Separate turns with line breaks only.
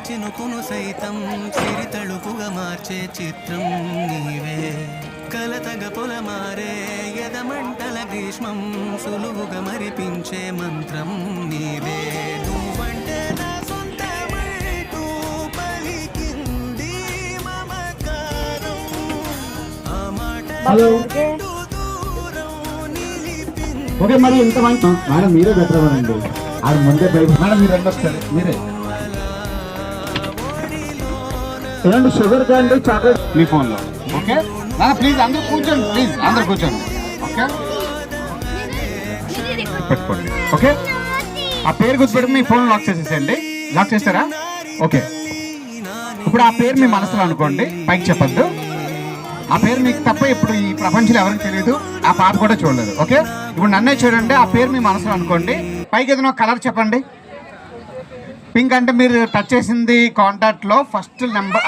చినుకును సైతం సిరి తళుకుగా మార్చే చిత్రం నీవే కలతగ పొలమారే ఎదమంటల గ్రీష్మం సులువుగా మరిపించే మంత్రం నీవే నువ్వంటే నా సొంతమంటూ పలికింది మమకారం ఆ మాట
ఓకే మరి ఇంత మంచి మేడం మీరే బెటర్ అండి ఆడ ముందే బయట మేడం మీరు రెండు వస్తారు మీరే చూడండి షుగర్ క్యాండీ చాక్లెట్ మీ ఫోన్లో ఓకే ప్లీజ్ అందరూ కూర్చోండి ప్లీజ్ అందరు కూర్చోండి ఓకే పెట్టుకోండి ఓకే ఆ పేరు గుర్తుపెట్టి మీ ఫోన్ లాక్ చేసేసేయండి లాక్ చేస్తారా ఓకే ఇప్పుడు ఆ పేరు మీ మనసులో అనుకోండి పైకి చెప్పద్దు ఆ పేరు మీకు తప్ప ఇప్పుడు ఈ ప్రపంచంలో ఎవరికి తెలియదు ఆ పాప కూడా చూడలేదు ఓకే ఇప్పుడు నన్నే చూడండి ఆ పేరు మీ మనసులో అనుకోండి పైకి ఏదైనా కలర్ చెప్పండి పింక్ అంటే మీరు టచ్ చేసింది కాంటాక్ట్లో ఫస్ట్ నెంబర్